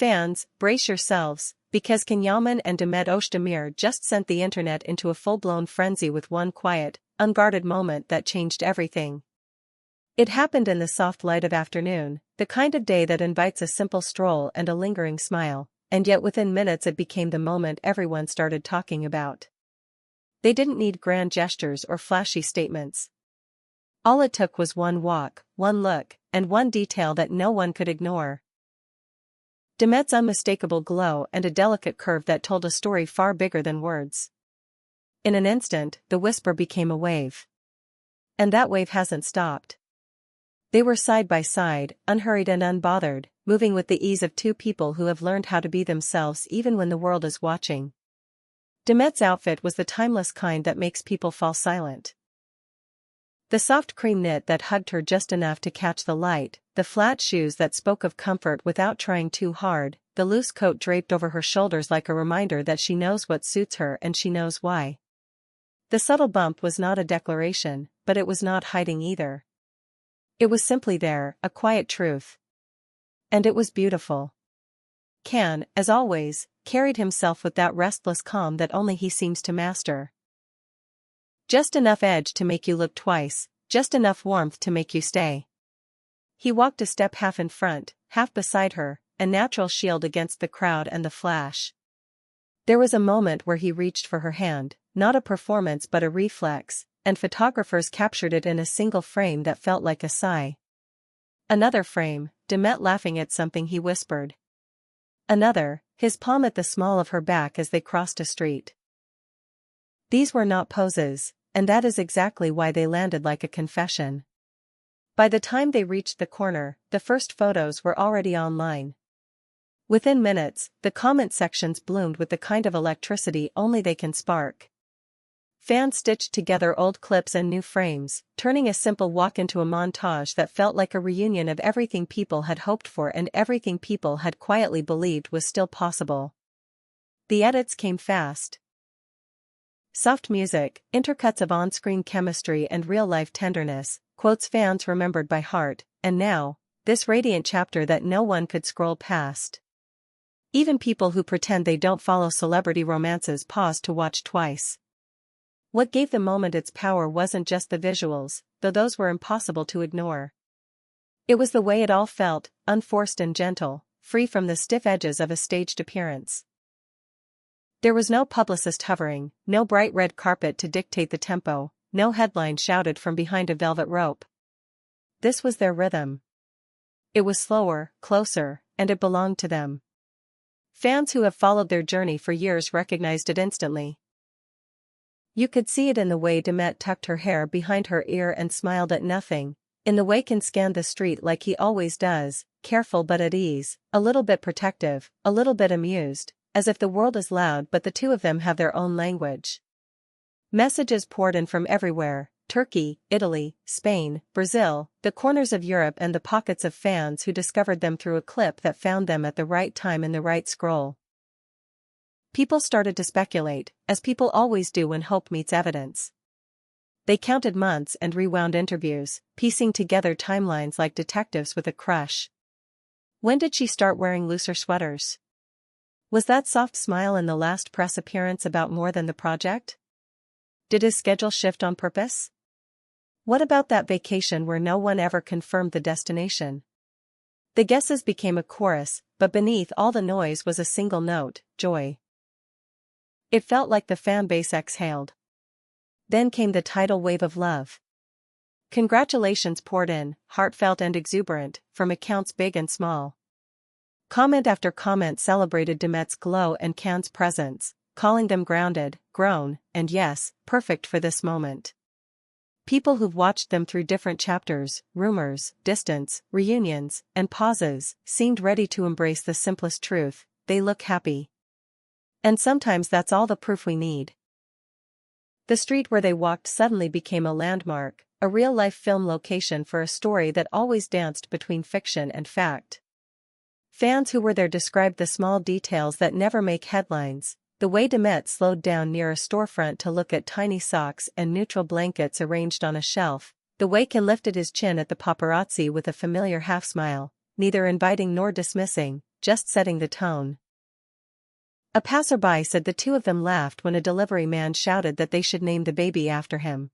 Fans, brace yourselves, because Kenyaman and Demet Özdemir just sent the internet into a full-blown frenzy with one quiet, unguarded moment that changed everything. It happened in the soft light of afternoon, the kind of day that invites a simple stroll and a lingering smile, and yet within minutes it became the moment everyone started talking about. They didn't need grand gestures or flashy statements. All it took was one walk, one look, and one detail that no one could ignore. Demet's unmistakable glow and a delicate curve that told a story far bigger than words. In an instant, the whisper became a wave. And that wave hasn't stopped. They were side by side, unhurried and unbothered, moving with the ease of two people who have learned how to be themselves even when the world is watching. Demet's outfit was the timeless kind that makes people fall silent. The soft cream knit that hugged her just enough to catch the light, the flat shoes that spoke of comfort without trying too hard, the loose coat draped over her shoulders like a reminder that she knows what suits her and she knows why. The subtle bump was not a declaration, but it was not hiding either. It was simply there, a quiet truth. And it was beautiful. Can, as always, carried himself with that restless calm that only he seems to master. Just enough edge to make you look twice, just enough warmth to make you stay. He walked a step half in front, half beside her, a natural shield against the crowd and the flash. There was a moment where he reached for her hand, not a performance but a reflex, and photographers captured it in a single frame that felt like a sigh. Another frame, Demet laughing at something he whispered. Another, his palm at the small of her back as they crossed a street. These were not poses, and that is exactly why they landed like a confession. By the time they reached the corner, the first photos were already online. Within minutes, the comment sections bloomed with the kind of electricity only they can spark. Fans stitched together old clips and new frames, turning a simple walk into a montage that felt like a reunion of everything people had hoped for and everything people had quietly believed was still possible. The edits came fast. Soft music, intercuts of on-screen chemistry and real-life tenderness, quotes fans remembered by heart, and now, this radiant chapter that no one could scroll past. Even people who pretend they don't follow celebrity romances paused to watch twice. What gave the moment its power wasn't just the visuals, though those were impossible to ignore. It was the way it all felt, unforced and gentle, free from the stiff edges of a staged appearance. There was no publicist hovering, no bright red carpet to dictate the tempo, no headline shouted from behind a velvet rope. This was their rhythm. It was slower, closer, and it belonged to them. Fans who have followed their journey for years recognized it instantly. You could see it in the way Demet tucked her hair behind her ear and smiled at nothing, in the way Can scanned the street like he always does, careful but at ease, a little bit protective, a little bit amused, as if the world is loud but the two of them have their own language. Messages poured in from everywhere, Turkey, Italy, Spain, Brazil, the corners of Europe and the pockets of fans who discovered them through a clip that found them at the right time in the right scroll. People started to speculate, as people always do when hope meets evidence. They counted months and rewound interviews, piecing together timelines like detectives with a crush. When did she start wearing looser sweaters? Was that soft smile in the last press appearance about more than the project? Did his schedule shift on purpose? What about that vacation where no one ever confirmed the destination? The guesses became a chorus, but beneath all the noise was a single note, joy. It felt like the fan base exhaled. Then came the tidal wave of love. Congratulations poured in, heartfelt and exuberant, from accounts big and small. Comment after comment celebrated Demet's glow and Can's presence, calling them grounded, grown, and yes, perfect for this moment. People who've watched them through different chapters, rumors, distance, reunions, and pauses, seemed ready to embrace the simplest truth: they look happy. And sometimes that's all the proof we need. The street where they walked suddenly became a landmark, a real-life film location for a story that always danced between fiction and fact. Fans who were there described the small details that never make headlines, the way Demet slowed down near a storefront to look at tiny socks and neutral blankets arranged on a shelf, the way Can lifted his chin at the paparazzi with a familiar half-smile, neither inviting nor dismissing, just setting the tone. A passerby said the two of them laughed when a delivery man shouted that they should name the baby after him.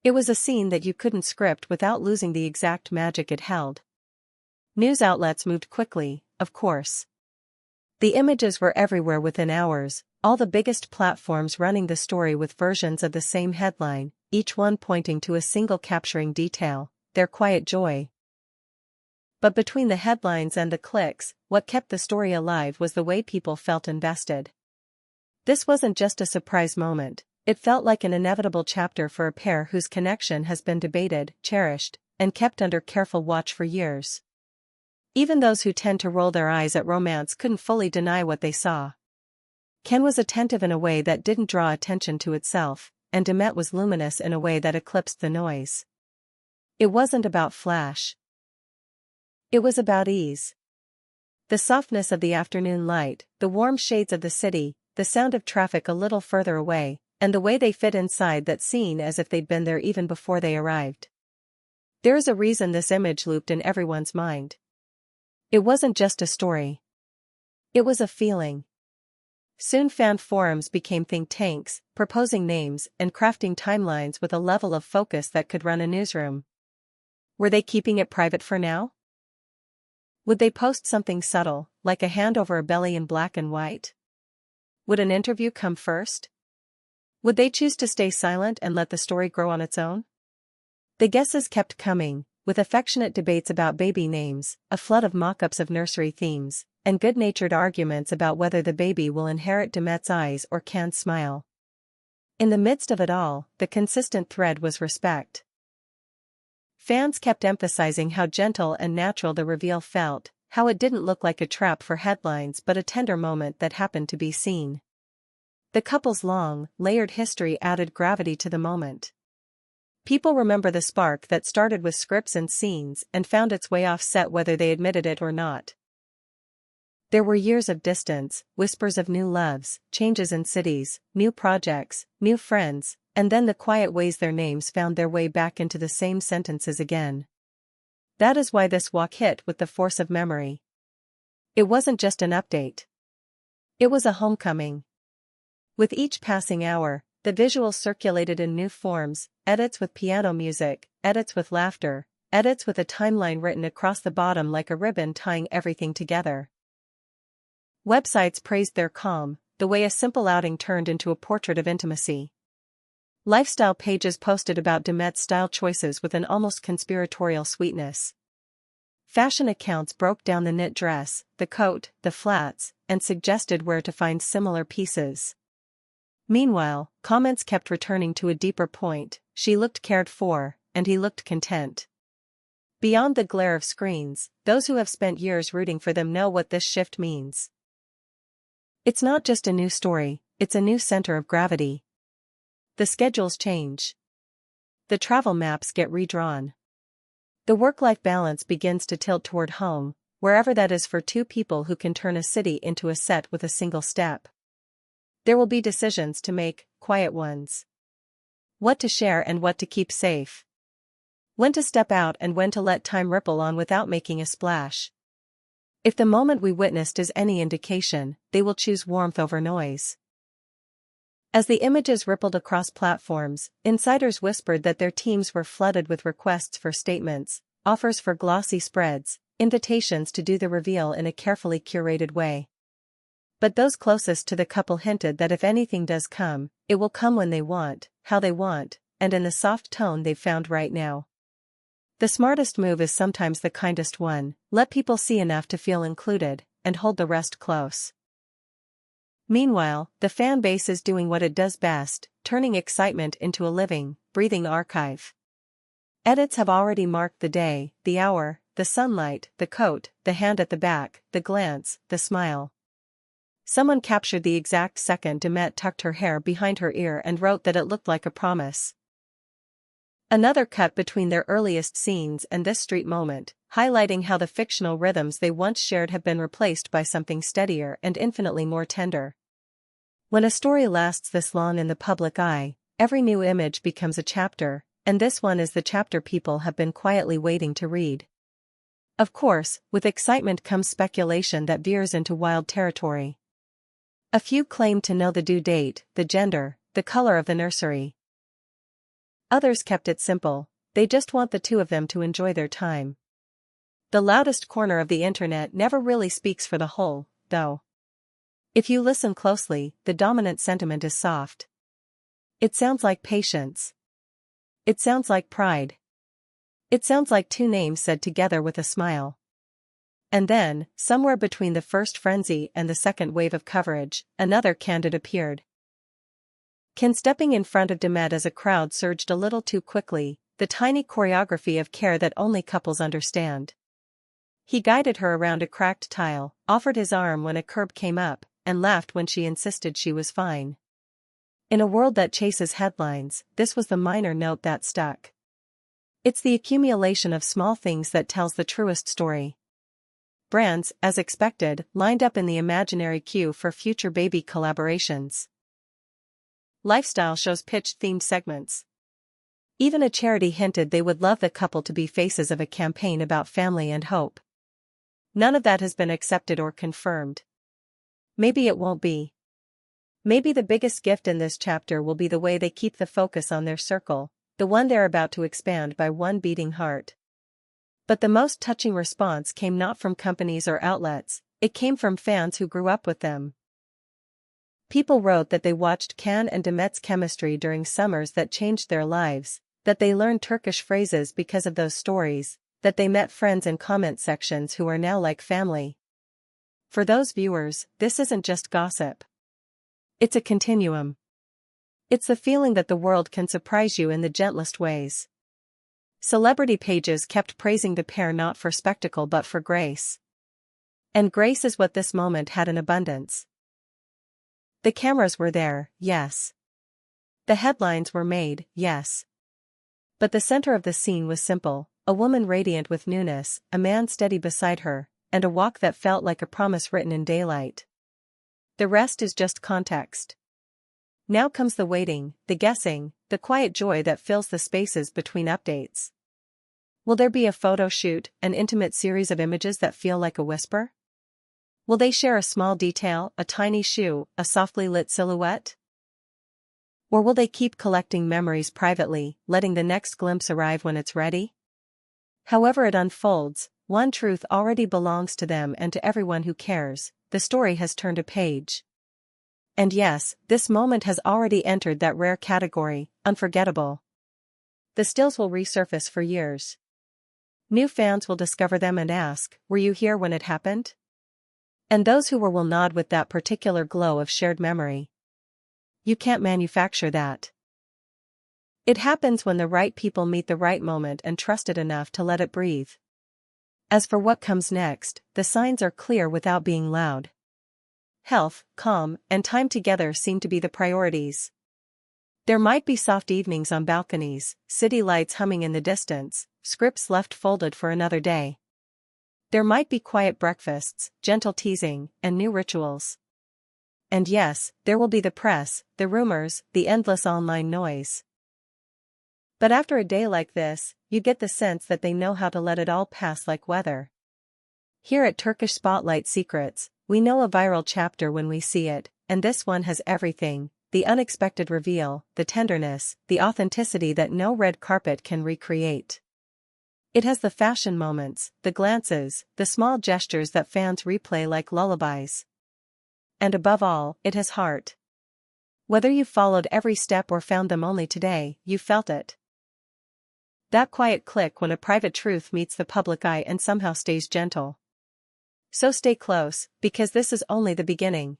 It was a scene that you couldn't script without losing the exact magic it held. News outlets moved quickly, of course. The images were everywhere within hours, all the biggest platforms running the story with versions of the same headline, each one pointing to a single capturing detail, their quiet joy. But between the headlines and the clicks, what kept the story alive was the way people felt invested. This wasn't just a surprise moment, it felt like an inevitable chapter for a pair whose connection has been debated, cherished, and kept under careful watch for years. Even those who tend to roll their eyes at romance couldn't fully deny what they saw. Ken was attentive in a way that didn't draw attention to itself, and Demet was luminous in a way that eclipsed the noise. It wasn't about flash. It was about ease. The softness of the afternoon light, the warm shades of the city, the sound of traffic a little further away, and the way they fit inside that scene as if they'd been there even before they arrived. There is a reason this image looped in everyone's mind. It wasn't just a story. It was a feeling. Soon fan forums became think tanks, proposing names and crafting timelines with a level of focus that could run a newsroom. Were they keeping it private for now? Would they post something subtle, like a hand over a belly in black and white? Would an interview come first? Would they choose to stay silent and let the story grow on its own? The guesses kept coming, with affectionate debates about baby names, a flood of mock-ups of nursery themes, and good-natured arguments about whether the baby will inherit Demet's eyes or Can's smile. In the midst of it all, the consistent thread was respect. Fans kept emphasizing how gentle and natural the reveal felt, how it didn't look like a trap for headlines but a tender moment that happened to be seen. The couple's long, layered history added gravity to the moment. People remember the spark that started with scripts and scenes and found its way off set whether they admitted it or not. There were years of distance, whispers of new loves, changes in cities, new projects, new friends, and then the quiet ways their names found their way back into the same sentences again. That is why this walk hit with the force of memory. It wasn't just an update. It was a homecoming. With each passing hour, the visuals circulated in new forms, edits with piano music, edits with laughter, edits with a timeline written across the bottom like a ribbon tying everything together. Websites praised their calm, the way a simple outing turned into a portrait of intimacy. Lifestyle pages posted about Demet's style choices with an almost conspiratorial sweetness. Fashion accounts broke down the knit dress, the coat, the flats, and suggested where to find similar pieces. Meanwhile, comments kept returning to a deeper point: she looked cared for, and he looked content. Beyond the glare of screens, those who have spent years rooting for them know what this shift means. It's not just a new story, it's a new center of gravity. The schedules change. The travel maps get redrawn. The work-life balance begins to tilt toward home, wherever that is for two people who can turn a city into a set with a single step. There will be decisions to make, quiet ones. What to share and what to keep safe. When to step out and when to let time ripple on without making a splash. If the moment we witnessed is any indication, they will choose warmth over noise. As the images rippled across platforms, insiders whispered that their teams were flooded with requests for statements, offers for glossy spreads, invitations to do the reveal in a carefully curated way. But those closest to the couple hinted that if anything does come, it will come when they want, how they want, and in the soft tone they've found right now. The smartest move is sometimes the kindest one: let people see enough to feel included, and hold the rest close. Meanwhile, the fan base is doing what it does best, turning excitement into a living, breathing archive. Edits have already marked the day, the hour, the sunlight, the coat, the hand at the back, the glance, the smile. Someone captured the exact second Demet tucked her hair behind her ear and wrote that it looked like a promise. Another cut between their earliest scenes and this street moment, highlighting how the fictional rhythms they once shared have been replaced by something steadier and infinitely more tender. When a story lasts this long in the public eye, every new image becomes a chapter, and this one is the chapter people have been quietly waiting to read. Of course, with excitement comes speculation that veers into wild territory. A few claimed to know the due date, the gender, the color of the nursery. Others kept it simple, they just want the two of them to enjoy their time. The loudest corner of the internet never really speaks for the whole, though. If you listen closely, the dominant sentiment is soft. It sounds like patience. It sounds like pride. It sounds like two names said together with a smile. And then, somewhere between the first frenzy and the second wave of coverage, another candid appeared. Ken stepping in front of Demet as a crowd surged a little too quickly, the tiny choreography of care that only couples understand. He guided her around a cracked tile, offered his arm when a curb came up, and laughed when she insisted she was fine. In a world that chases headlines, this was the minor note that stuck. It's the accumulation of small things that tells the truest story. Brands, as expected, lined up in the imaginary queue for future baby collaborations. Lifestyle shows pitched themed segments. Even a charity hinted they would love the couple to be faces of a campaign about family and hope. None of that has been accepted or confirmed. Maybe it won't be. Maybe the biggest gift in this chapter will be the way they keep the focus on their circle, the one they're about to expand by one beating heart. But the most touching response came not from companies or outlets, it came from fans who grew up with them. People wrote that they watched Can and Demet's chemistry during summers that changed their lives, that they learned Turkish phrases because of those stories, that they met friends in comment sections who are now like family. For those viewers, this isn't just gossip. It's a continuum. It's the feeling that the world can surprise you in the gentlest ways. Celebrity pages kept praising the pair not for spectacle but for grace. And grace is what this moment had in abundance. The cameras were there, yes. The headlines were made, yes. But the center of the scene was simple, a woman radiant with newness, a man steady beside her, and a walk that felt like a promise written in daylight. The rest is just context. Now comes the waiting, the guessing, the quiet joy that fills the spaces between updates. Will there be a photo shoot, an intimate series of images that feel like a whisper? Will they share a small detail, a tiny shoe, a softly lit silhouette? Or will they keep collecting memories privately, letting the next glimpse arrive when it's ready? However it unfolds, one truth already belongs to them and to everyone who cares: the story has turned a page. And yes, this moment has already entered that rare category, unforgettable. The stills will resurface for years. New fans will discover them and ask, were you here when it happened? And those who were will nod with that particular glow of shared memory. You can't manufacture that. It happens when the right people meet the right moment and trust it enough to let it breathe. As for what comes next, the signs are clear without being loud. Health, calm, and time together seem to be the priorities. There might be soft evenings on balconies, city lights humming in the distance, scripts left folded for another day. There might be quiet breakfasts, gentle teasing, and new rituals. And yes, there will be the press, the rumors, the endless online noise. But after a day like this, you get the sense that they know how to let it all pass like weather. Here at Turkish Spotlight Secrets, we know a viral chapter when we see it, and this one has everything: the unexpected reveal, the tenderness, the authenticity that no red carpet can recreate. It has the fashion moments, the glances, the small gestures that fans replay like lullabies. And above all, it has heart. Whether you followed every step or found them only today, you felt it. That quiet click when a private truth meets the public eye and somehow stays gentle. So stay close, because this is only the beginning.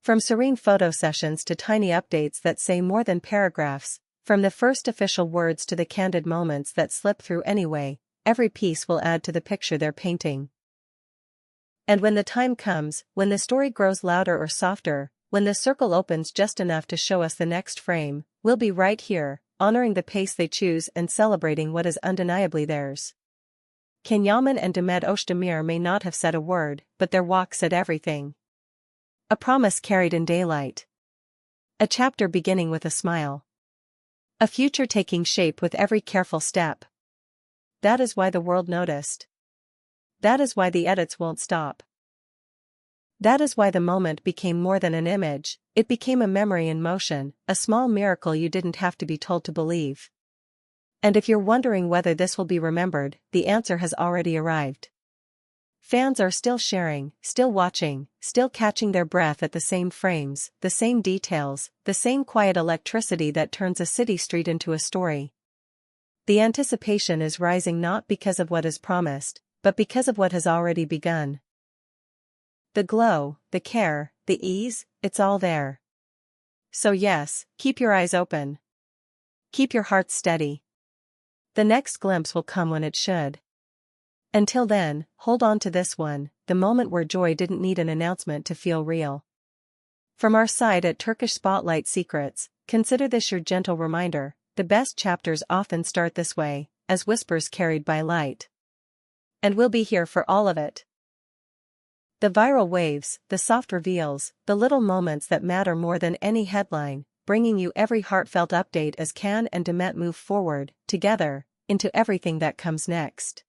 From serene photo sessions to tiny updates that say more than paragraphs, from the first official words to the candid moments that slip through anyway, every piece will add to the picture they're painting. And when the time comes, when the story grows louder or softer, when the circle opens just enough to show us the next frame, we'll be right here, honoring the pace they choose and celebrating what is undeniably theirs. Can Yaman and Demet Özdemir may not have said a word, but their walk said everything. A promise carried in daylight. A chapter beginning with a smile. A future taking shape with every careful step. That is why the world noticed. That is why the edits won't stop. That is why the moment became more than an image, it became a memory in motion, a small miracle you didn't have to be told to believe. And if you're wondering whether this will be remembered, the answer has already arrived. Fans are still sharing, still watching, still catching their breath at the same frames, the same details, the same quiet electricity that turns a city street into a story. The anticipation is rising not because of what is promised, but because of what has already begun. The glow, the care, the ease, it's all there. So yes, keep your eyes open. Keep your heart steady. The next glimpse will come when it should. Until then, hold on to this one, the moment where joy didn't need an announcement to feel real. From our side at Turkish Spotlight Secrets, consider this your gentle reminder, the best chapters often start this way, as whispers carried by light. And we'll be here for all of it. The viral waves, the soft reveals, the little moments that matter more than any headline, bringing you every heartfelt update as Can and Demet move forward, together, into everything that comes next.